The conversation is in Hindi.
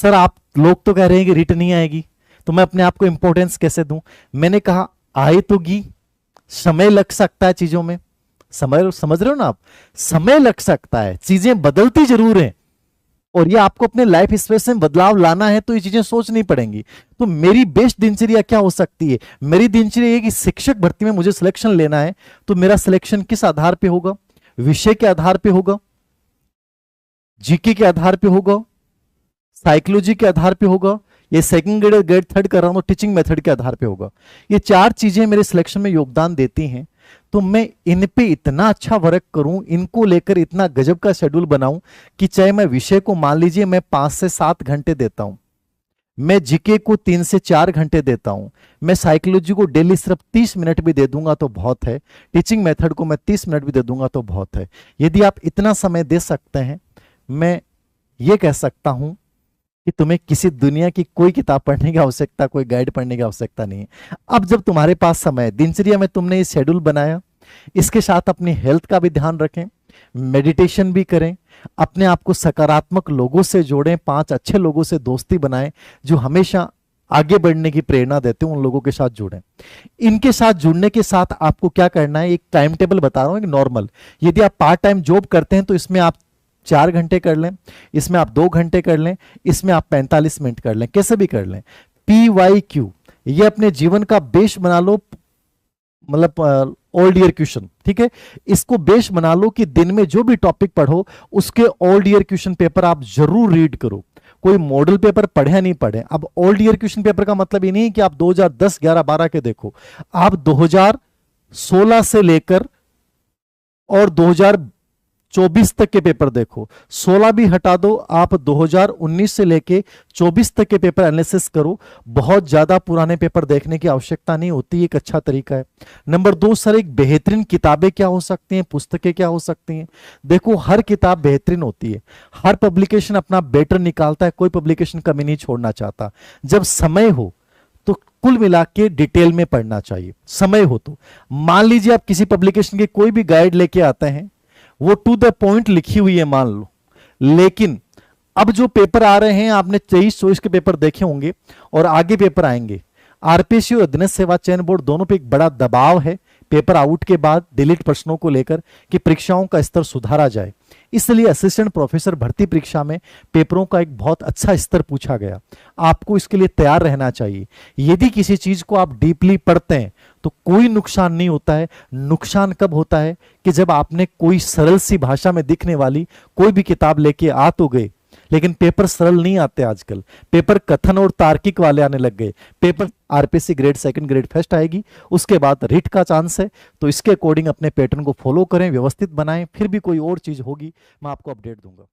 सर आप लोग तो कह रहे हैं कि रिट नहीं आएगी, तो मैं अपने आप को इंपॉर्टेंस कैसे दूं? मैंने कहा आए तो गी, समय लग सकता है चीजों में, समझ रहे हो ना आप? समय लग सकता है, चीजें बदलती जरूर हैं, और ये आपको अपने लाइफ स्पेस में बदलाव लाना है तो ये चीजें सोचनी पड़ेंगी। तो मेरी बेस्ट दिनचर्या क्या हो सकती है? मेरी दिनचर्या ये कि शिक्षक भर्ती में मुझे सिलेक्शन लेना है, तो मेरा सिलेक्शन किस आधार पे होगा? विषय के आधार पे होगा, जीके के आधार पे होगा, साइकोलॉजी के आधार पे होगा, ये सेकंड ग्रेड ग्रेड थर्ड कर रहा हूं तो टीचिंग मेथड के आधार पे होगा। ये चार चीजें मेरे सिलेक्शन में योगदान देती हैं। तो मैं इन पे इतना अच्छा वर्क करूं, इनको लेकर इतना गजब का शेड्यूल बनाऊं कि चाहे मैं विषय को मान लीजिए मैं 5 से 7 घंटे देता हूं, मैं जीके को 3 से 4 घंटे देता हूं, मैं साइकोलॉजी को डेली सिर्फ 30 मिनट भी दे दूंगा तो बहुत है, टीचिंग मेथड को मैं 30 मिनट भी दे दूंगा तो बहुत है। यदि आप इतना समय दे सकते हैं, मैं ये कह सकता हूं कि तुम्हें किसी दुनिया की कोई किताब पढ़ने की आवश्यकता, कोई गाइड पढ़ने की आवश्यकता नहीं है। अब जब तुम्हारे पास समय, दिनचर्या में तुमने ये शेड्यूल बनाया, इसके साथ अपनी हेल्थ का भी ध्यान रखें, मेडिटेशन भी करें, अपने आप को सकारात्मक लोगों से जोड़ें, 5 अच्छे लोगों से दोस्ती बनाएं जो हमेशा आगे बढ़ने की प्रेरणा देते हैं, उन लोगों के साथ जुड़ें। इनके साथ जुड़ने के साथ आपको क्या करना है, एक टाइम टेबल बता रहा हूं, एक नॉर्मल। यदि आप पार्ट टाइम जॉब करते हैं तो इसमें आप 4 घंटे कर लें, इसमें आप 2 घंटे कर लें, इसमें आप 45 मिनट कर लें, कैसे भी कर लें। PYQ ये अपने जीवन का बेस बना लो, मतलब ओल्ड ईयर क्वेश्चन, ठीक है। इसको बेस बना लो कि दिन में जो भी टॉपिक पढ़ो उसके ओल्ड ईयर क्वेश्चन पेपर आप जरूर रीड करो। कोई मॉडल पेपर पढ़े या नहीं पढ़े, अब ओल्ड ईयर क्वेश्चन पेपर का मतलब ये नहीं कि आप 2010, 11, 12 के देखो, आप 2016 से लेकर और 2024 तक के पेपर देखो। 16 भी हटा दो, आप 2019 से लेके 24 तक के पेपर एनालिसिस करो। बहुत ज्यादा पुराने पेपर देखने की आवश्यकता नहीं होती, एक अच्छा तरीका है। नंबर 2 सर, एक बेहतरीन किताबें क्या हो सकती हैं, पुस्तकें क्या हो सकती हैं? देखो हर किताब बेहतरीन होती है, हर पब्लिकेशन अपना बेटर निकालता है, कोई पब्लिकेशन कमी नहीं छोड़ना चाहता। जब समय हो तो कुल मिला के डिटेल में पढ़ना चाहिए, समय हो तो। मान लीजिए आप किसी पब्लिकेशन के कोई भी गाइड लेके आते हैं, वो टू द पॉइंट लिखी हुई है मान लो, लेकिन अब जो पेपर आ रहे हैं, आपने 23-24 के पेपर देखे होंगे और आगे पेपर आएंगे, आरपीएससी और अधीनस्थ सेवा चयन बोर्ड दोनों पे एक बड़ा दबाव है पेपर आउट के बाद डिलीट प्रश्नों को लेकर कि परीक्षाओं का स्तर सुधारा जाए। इसलिए असिस्टेंट प्रोफेसर भर्ती परीक्षा में पेपरों का एक बहुत अच्छा स्तर पूछा गया। आपको इसके लिए तैयार रहना चाहिए। यदि किसी चीज को आप डीपली पढ़ते हैं तो कोई नुकसान नहीं होता है। नुकसान कब होता है कि जब आपने कोई सरल सी भाषा में दिखने वाली कोई भी किताब लेके आ तो गए, लेकिन पेपर सरल नहीं आते आजकल, पेपर कथन और तार्किक वाले आने लग गए। Paper RPSC grade second grade first आएगी, उसके बाद रिट का चांस है। तो इसके अकॉर्डिंग अपने पैटर्न को फॉलो करें, व्यवस्थित बनाएं, फिर भी कोई और चीज होगी मैं आपको अपडेट दूंगा।